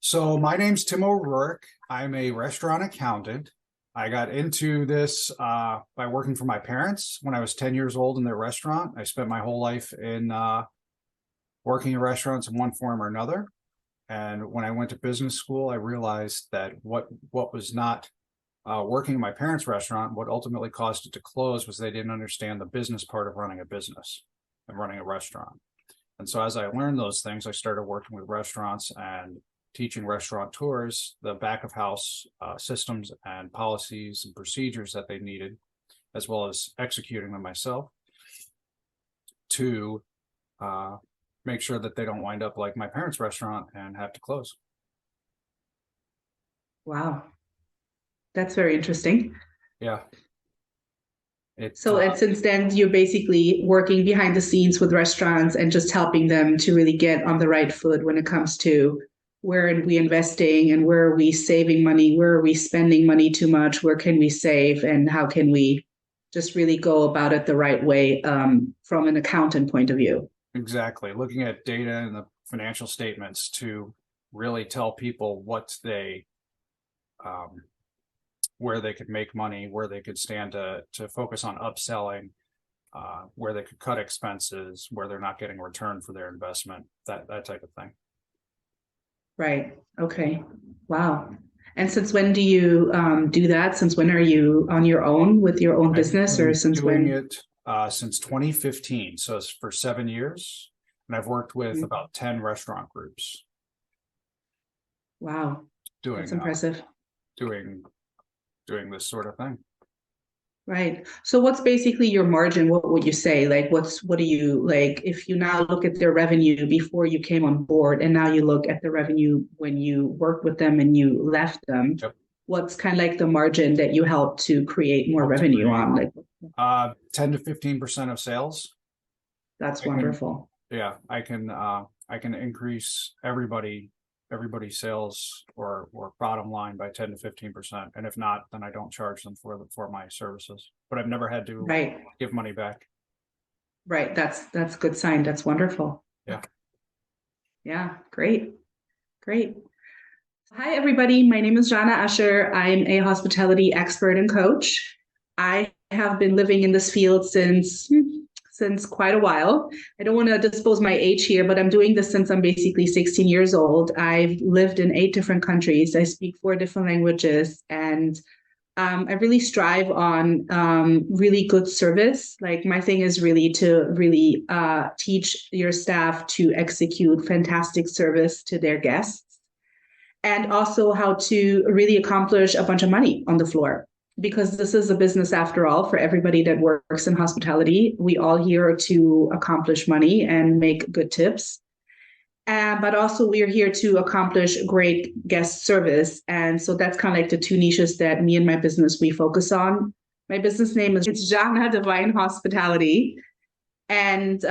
So my name's Tim O'Rourke. I'm a restaurant accountant. I got into this by working for my parents when I was 10 years old in their restaurant. I spent my whole life in working in restaurants in one form or another. And when I went to business school, I realized that what was not working in my parents' restaurant, what ultimately caused it to close was they didn't understand the business part of running a business and running a restaurant. And so as I learned those things, I started working with restaurants and teaching restaurateurs the back of house systems and policies and procedures that they needed, as well as executing them myself to make sure that they don't wind up like my parents' restaurant and have to close. Wow, that's very interesting. Yeah. And since then, you're basically working behind the scenes with restaurants and just helping them to really get on the right foot when it comes to where are we investing and where are we saving money, where are we spending money too much, where can we save, and how can we just really go about it the right way from an accountant point of view. Exactly. Looking at data and the financial statements to really tell people what they where they could make money, where they could stand to focus on upselling, where they could cut expenses, where they're not getting a return for their investment, that type of thing. Right. Okay. Wow. And since when do you do that? Since when are you on your own with your own business, or since doing when? it since 2015, so it's for 7 years, and I've worked with about 10 restaurant groups. Wow, that's impressive. Doing this sort of thing. Right. So what's basically your margin? What would you say? Like, what do you like if you now look at their revenue before you came on board and now you look at the revenue when you worked with them and you left them? Yep. What's kind of like the margin that you help to create more revenue on? Like 10 to 15% of sales. That's wonderful. Yeah, I can increase everybody's sales or bottom line by 10 to 15%. And if not, then I don't charge them for my services. But I've never had to give money back. Right. That's a good sign. That's wonderful. Yeah. Yeah. Great. Great. Hi, everybody. My name is Žana Usher. I'm a hospitality expert and coach. I have been living in this field since quite a while. I don't want to disclose my age here, but I'm doing this since I'm basically 16 years old. I've lived in 8 different countries. I speak 4 different languages, and I really strive on really good service. Like my thing is really to really teach your staff to execute fantastic service to their guests, and also how to really accomplish a bunch of money on the floor. Because this is a business after all, for everybody that works in hospitality. We all here to accomplish money and make good tips. But also we're here to accomplish great guest service. And so that's kind of like the 2 niches that me and my business, we focus on. My business name is Žana Devine Hospitality. And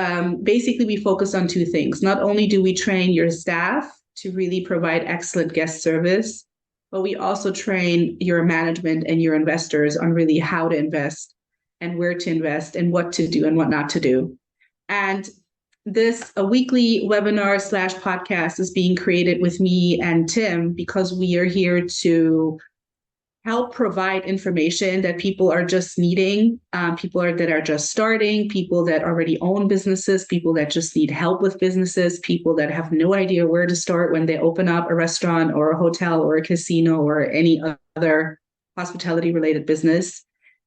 basically we focus on 2 things. Not only do we train your staff to really provide excellent guest service, but we also train your management and your investors on really how to invest and where to invest and what to do and what not to do. And this a weekly webinar / podcast is being created with me and Tim because we are here to help provide information that people are just needing, that are just starting, people that already own businesses, people that just need help with businesses, people that have no idea where to start when they open up a restaurant or a hotel or a casino or any other hospitality related business.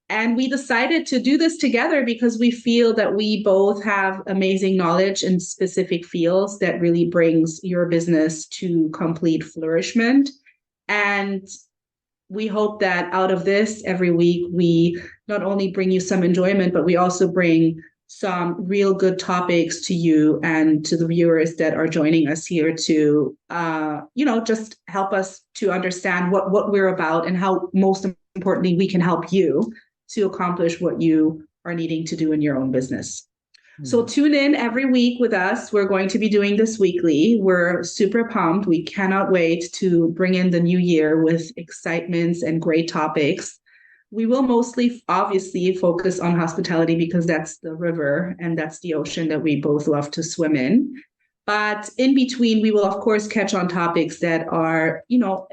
And we decided to do this together because we feel that we both have amazing knowledge in specific fields that really brings your business to complete flourishment. And we hope that out of this, every week, we not only bring you some enjoyment, but we also bring some real good topics to you and to the viewers that are joining us here to, just help us to understand what we're about and how, most importantly, we can help you to accomplish what you are needing to do in your own business. So tune in every week with us. We're going to be doing this weekly. We're super pumped. We cannot wait to bring in the new year with excitements and great topics. We will mostly, obviously, focus on hospitality because that's the river and that's the ocean that we both love to swim in. But in between, we will, of course, catch on topics that are,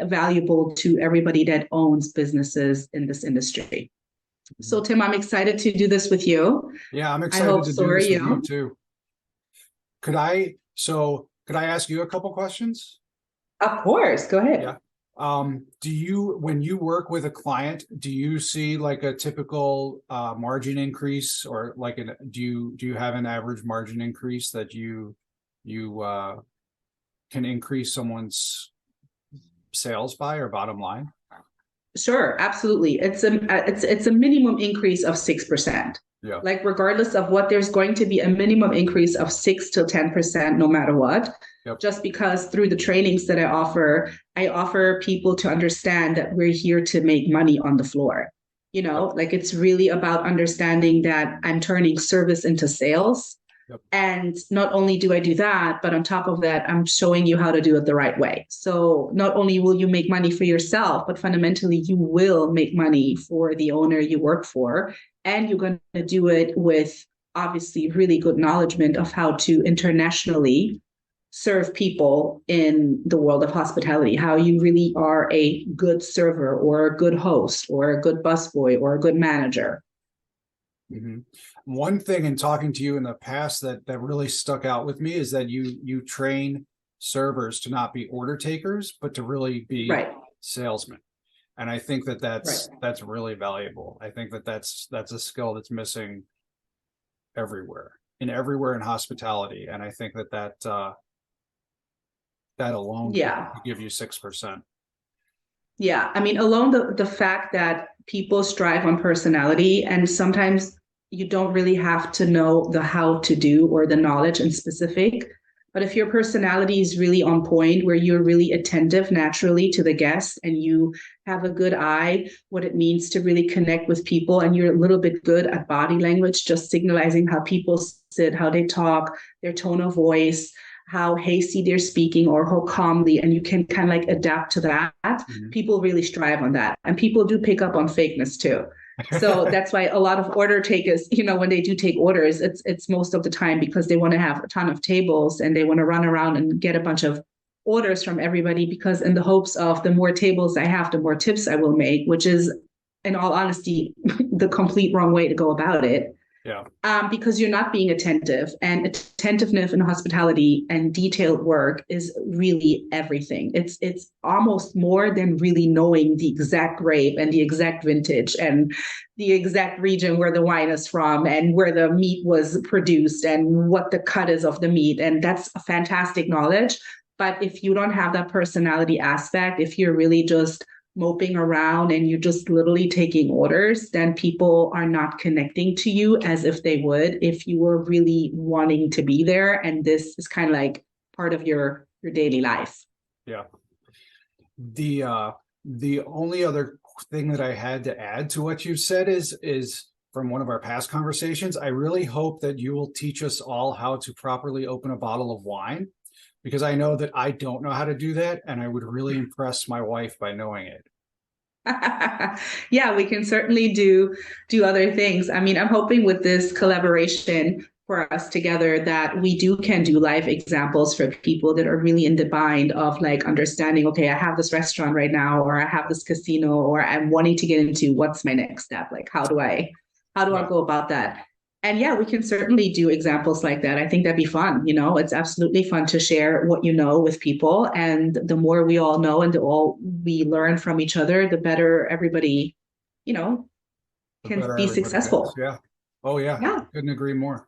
valuable to everybody that owns businesses in this industry. So, Tim, I'm excited to do this with you. Yeah, I'm I excited hope to so do are this with you. you too. Could I ask you a couple questions? Of course, go ahead. Yeah. When you work with a client, do you see like a typical margin increase, or like do you have an average margin increase that you can increase someone's sales by or bottom line? Sure, absolutely. It's a minimum increase of 6%. Yeah. Like regardless of what, there's going to be a minimum increase of 6 to 10%, no matter what. Yep. Just because through the trainings that I offer people to understand that we're here to make money on the floor. Yep. Like it's really about understanding that I'm turning service into sales. Yep. And not only do I do that, but on top of that, I'm showing you how to do it the right way. So not only will you make money for yourself, but fundamentally you will make money for the owner you work for. And you're going to do it with obviously really good knowledgement of how to internationally serve people in the world of hospitality, how you really are a good server or a good host or a good busboy or a good manager. Mm-hmm. One thing in talking to you in the past that really stuck out with me is that you train servers to not be order takers, but to really be right. salesmen. And I think that's really valuable. I think that's a skill that's missing everywhere in hospitality. And I think that alone Yeah. could give you 6%. Yeah. I mean, alone the fact that people strive on personality, and sometimes you don't really have to know the how to do or the knowledge in specific. But if your personality is really on point, where you're really attentive naturally to the guests and you have a good eye, what it means to really connect with people, and you're a little bit good at body language, just signalizing how people sit, how they talk, their tone of voice, how hasty they're speaking or how calmly, and you can kind of like adapt to that. Mm-hmm. People really strive on that. And people do pick up on fakeness too. So that's why a lot of order takers, when they do take orders, it's most of the time because they want to have a ton of tables and they want to run around and get a bunch of orders from everybody, because in the hopes of the more tables I have, the more tips I will make, which is, in all honesty, the complete wrong way to go about it. Yeah. Because you're not being attentive, and attentiveness in hospitality and detailed work is really everything. It's almost more than really knowing the exact grape and the exact vintage and the exact region where the wine is from and where the meat was produced and what the cut is of the meat. And that's a fantastic knowledge. But if you don't have that personality aspect, if you're really just moping around and you're just literally taking orders, then people are not connecting to you as if they would if you were really wanting to be there. And this is kind of like part of your daily life. Yeah. The only other thing that I had to add to what you've said is from one of our past conversations. I really hope that you will teach us all how to properly open a bottle of wine, because I know that I don't know how to do that, and I would really impress my wife by knowing it. Yeah, we can certainly do other things. I mean, I'm hoping with this collaboration for us together that we can do live examples for people that are really in the bind of like understanding, okay, I have this restaurant right now, or I have this casino, or I'm wanting to get into, what's my next step? Like, how do I go about that? And yeah, we can certainly do examples like that. I think that'd be fun. It's absolutely fun to share what you know with people. And the more we all know and the all we learn from each other, the better everybody, can be successful. Yeah. Oh, yeah. Couldn't agree more.